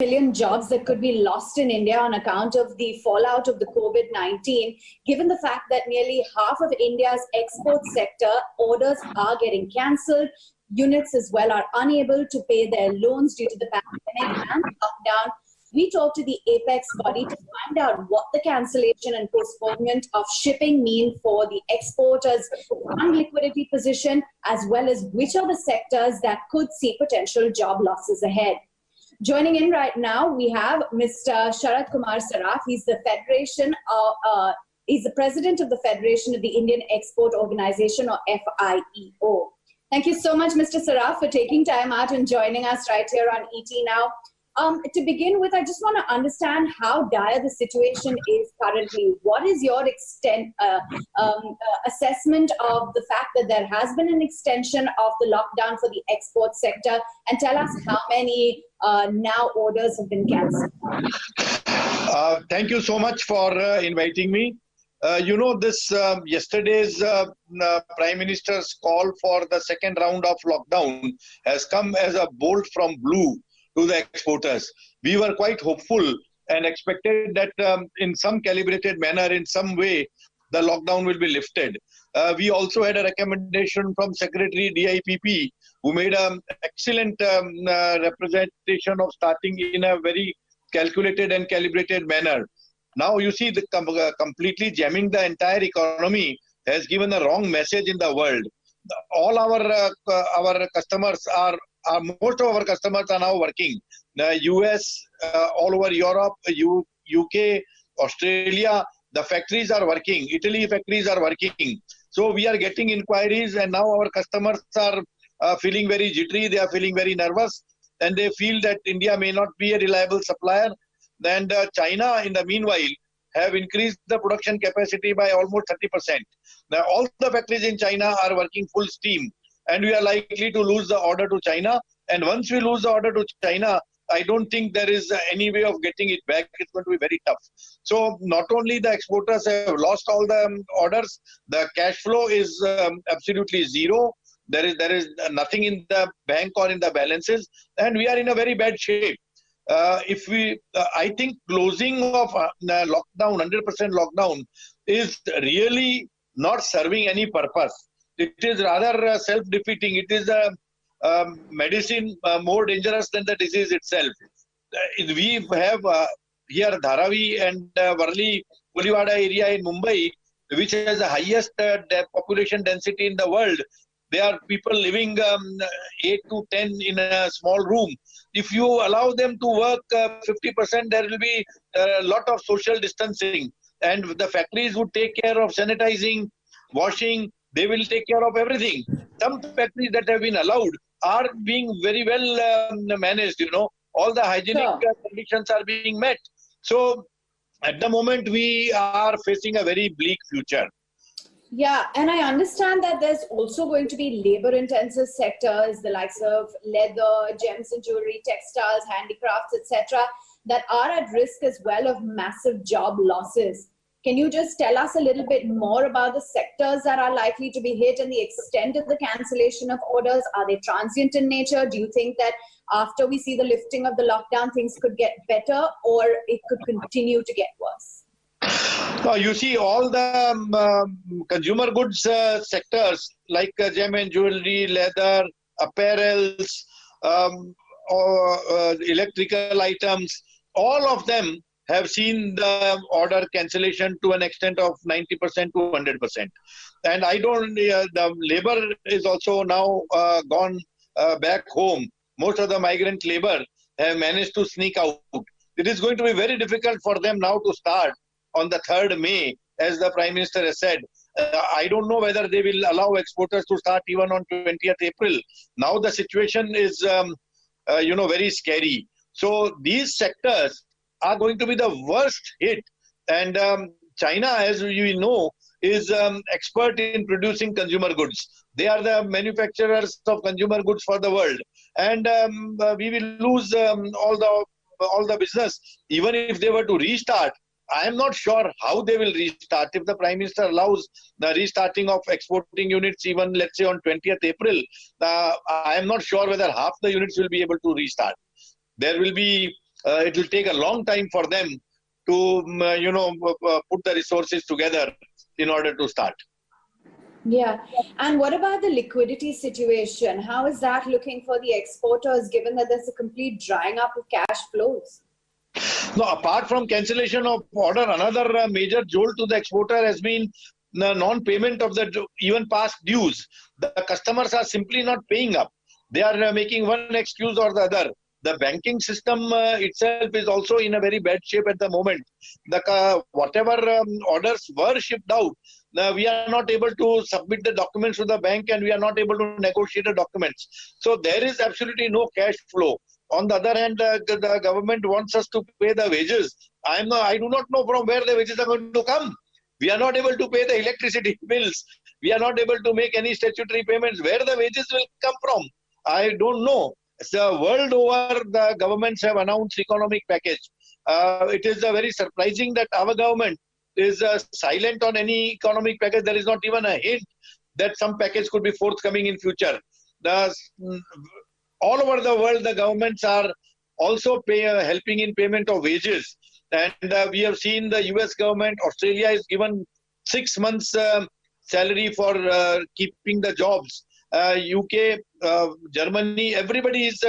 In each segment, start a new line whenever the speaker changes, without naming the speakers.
million jobs that could be lost in India on account of the fallout of the COVID-19, given the fact that nearly half of India's export sector orders are getting cancelled. Units as well are unable to pay their loans due to the pandemic and lockdown. We talked to the apex body to find out what the cancellation and postponement of shipping mean for the exporters' fund liquidity position, as well as which are the sectors that could see potential job losses ahead. Joining in right now, we have Mr. Sharad Kumar Saraf. He's the he's the president of the Federation of the Indian Export Organization, or FIEO. Thank you so much, Mr. Saraf, for taking time out and joining us right here on ET Now. To begin with, I just want to understand how dire the situation is currently. What is your assessment of the fact that there has been an extension of the lockdown for the export sector? And tell us how many now orders have been cancelled.
Thank you so much for inviting me. Yesterday's Prime Minister's call for the second round of lockdown has come as a bolt from blue to the exporters. We were quite hopeful and expected that in some calibrated manner, in some way, the lockdown will be lifted. We also had a recommendation from Secretary DIPP, who made an excellent representation of starting in a very calculated and calibrated manner. Now you see, the completely jamming the entire economy has given a wrong message in the world. All our customers are most of our customers are now working. The US, all over Europe, UK, Australia, the factories are working. Italy factories are working. So we are getting inquiries, and now our customers are feeling very jittery. They are feeling very nervous, and they feel that India may not be a reliable supplier. And China, in the meanwhile, have increased the production capacity by almost 30%. Now, all the factories in China are working full steam, and we are likely to lose the order to China. And once we lose the order to China, I don't think there is any way of getting it back. It's going to be very tough. So not only the exporters have lost all the orders, the cash flow is absolutely zero. There is nothing in the bank or in the balances, and we are in a very bad shape. I think closing of lockdown, 100% lockdown, is really not serving any purpose. It is rather self-defeating. It is a medicine more dangerous than the disease itself. We have here Dharavi and Varli, Kolivada area in Mumbai, which has the highest population density in the world. There are people living 8 to 10 in a small room. If you allow them to work 50%, there will be a lot of social distancing. And the factories would take care of sanitizing, washing. They will take care of everything. Some factories that have been allowed are being very well managed, all the hygienic conditions are being met. So at the moment, we are facing a very bleak future.
Yeah, and I understand that there's also going to be labor-intensive sectors, the likes of leather, gems and jewelry, textiles, handicrafts, etc., that are at risk as well of massive job losses. Can you just tell us a little bit more about the sectors that are likely to be hit and the extent of the cancellation of orders? Are they transient in nature? Do you think that after we see the lifting of the lockdown, things could get better, or it could continue to get worse?
You see, all the consumer goods sectors like gem and jewelry, leather, apparels, electrical items, all of them have seen the order cancellation to an extent of 90% to 100%. And the labor is also now gone back home. Most of the migrant labor have managed to sneak out. It is going to be very difficult for them now to start on the 3rd May, as the Prime Minister has said. I don't know whether they will allow exporters to start even on 20th April. Now the situation is, very scary. So these sectors are going to be the worst hit. And China, as you know, is expert in producing consumer goods. They are the manufacturers of consumer goods for the world. And we will lose all the business. Even if they were to restart, I am not sure how they will restart. If the Prime Minister allows the restarting of exporting units even, let's say, on 20th April, I am not sure whether half the units will be able to restart. There will be it will take a long time for them to, put the resources together in order to start.
Yeah. And what about the liquidity situation? How is that looking for the exporters, given that there's a complete drying up of cash flows?
No, apart from cancellation of order, another major jolt to the exporter has been the non-payment of the even past dues. The customers are simply not paying up. They are making one excuse or the other. The banking system itself is also in a very bad shape at the moment. Whatever orders were shipped out, we are not able to submit the documents to the bank, and we are not able to negotiate the documents. So there is absolutely no cash flow. On the other hand, the government wants us to pay the wages. I do not know from where the wages are going to come. We are not able to pay the electricity bills. We are not able to make any statutory payments. Where the wages will come from, I don't know. So world over, the governments have announced economic package. It is very surprising that our government is silent on any economic package. There is not even a hint that some package could be forthcoming in future. All over the world, the governments are also helping in payment of wages. And we have seen the US government, Australia is given 6 months salary for keeping the jobs. UK, Germany, everybody is,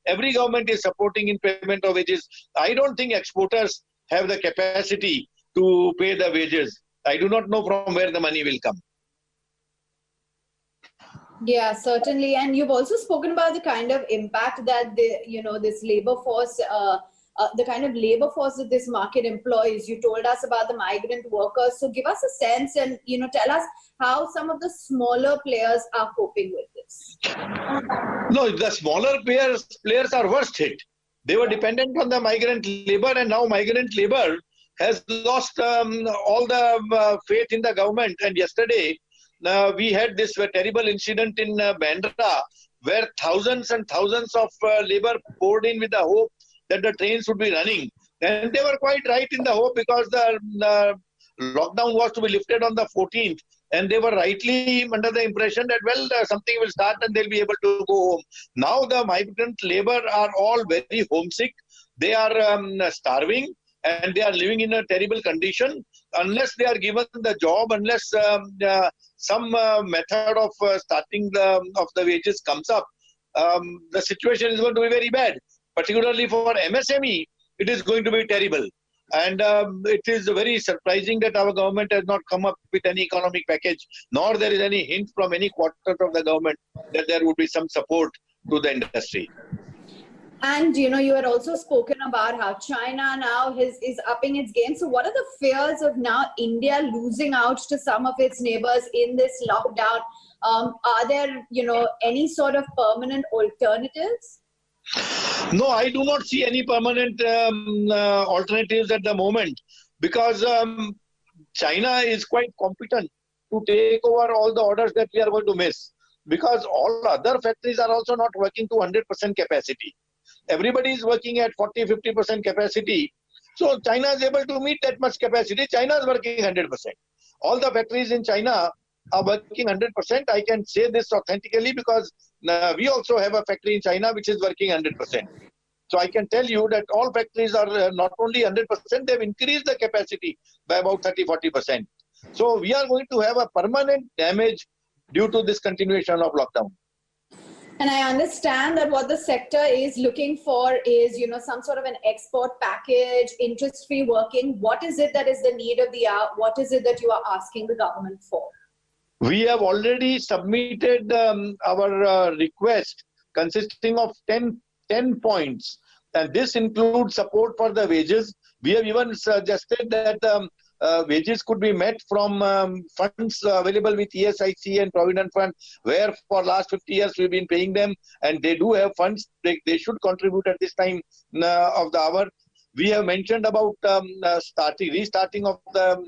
every government is supporting in payment of wages. I don't think exporters have the capacity to pay the wages. I do not know from where the money will come.
Yeah, certainly. And you've also spoken about the kind of impact that this labor force, the kind of labor force that this market employs. You told us about the migrant workers. So give us a sense and, tell us how some of the smaller players are coping with this.
No, the smaller players are worst hit. They were dependent on the migrant labor, and now migrant labor has lost all the faith in the government. And yesterday, we had this terrible incident in Bandra, where thousands and thousands of labor poured in with the hope that the trains would be running. And they were quite right in the hope, because the lockdown was to be lifted on the 14th. And they were rightly under the impression that, well, something will start and they'll be able to go home. Now the migrant labor are all very homesick. They are starving, and they are living in a terrible condition. Unless they are given the job, unless some method of starting of the wages comes up, the situation is going to be very bad. Particularly for MSME, it is going to be terrible. And it is very surprising that our government has not come up with any economic package, nor there is any hint from any quarter of the government that there would be some support to the industry.
And, you had also spoken about how China now is upping its game. So what are the fears of now India losing out to some of its neighbors in this lockdown? Are there, any sort of permanent alternatives?
No, I do not see any permanent alternatives at the moment, because China is quite competent to take over all the orders that we are going to miss, because all other factories are also not working to 100% capacity. Everybody is working at 40-50% capacity. So China is able to meet that much capacity. China is working 100%. All the factories in China are working 100%. I can say this authentically, because we also have a factory in China which is working 100%. So I can tell you that all factories are not only 100%, they've increased the capacity by about 30-40%. So we are going to have a permanent damage due to this continuation of lockdown.
And I understand that what the sector is looking for is, some sort of an export package, interest-free working. What is it that is the need of the hour? What is it that you are asking the government for?
We have already submitted our request consisting of 10 points. And this includes support for the wages. We have even suggested that wages could be met from funds available with ESIC and Provident Fund, where for last 50 years we've been paying them, and they do have funds. They should contribute at this time of the hour. We have mentioned about restarting of the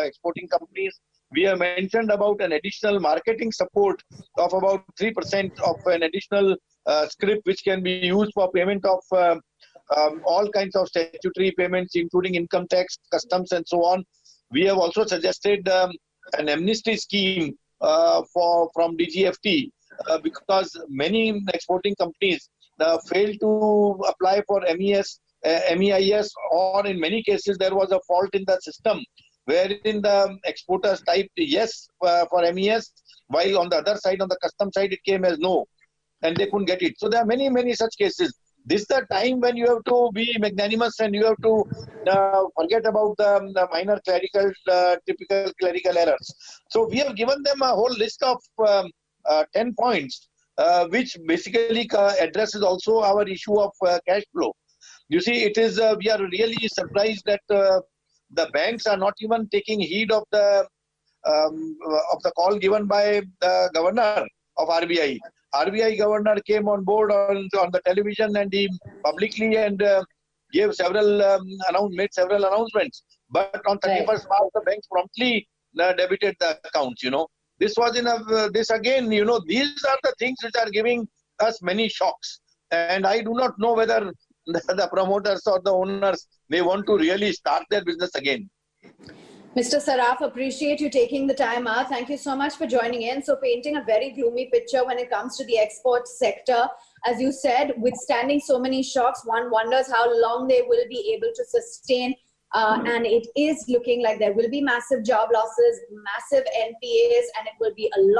exporting companies. We have mentioned about an additional marketing support of about 3% of an additional scrip, which can be used for payment of all kinds of statutory payments, including income tax, customs, and so on. We have also suggested an amnesty scheme from DGFT, because many exporting companies failed to apply for MEIS, or in many cases there was a fault in the system wherein the exporters typed yes for MES, while on the other side, on the custom side, it came as no, and they couldn't get it. So there are many such cases. This is the time when you have to be magnanimous and you have to forget about the minor typical clerical errors. So we have given them a whole list of 10 points, which basically addresses also our issue of cash flow. You see, it is we are really surprised that the banks are not even taking heed of the call given by the governor of RBI. RBI governor came on board on the television, and he publicly and gave made several announcements. But on 31st March, the banks promptly debited the accounts. This was this again. These are the things which are giving us many shocks, and I do not know whether the promoters or the owners, they want to really start their business again.
Mr. Saraf, appreciate you taking the time out. Thank you so much for joining in. So painting a very gloomy picture when it comes to the export sector. As you said, withstanding so many shocks, one wonders how long they will be able to sustain. And it is looking like there will be massive job losses, massive NPAs, and it will be a long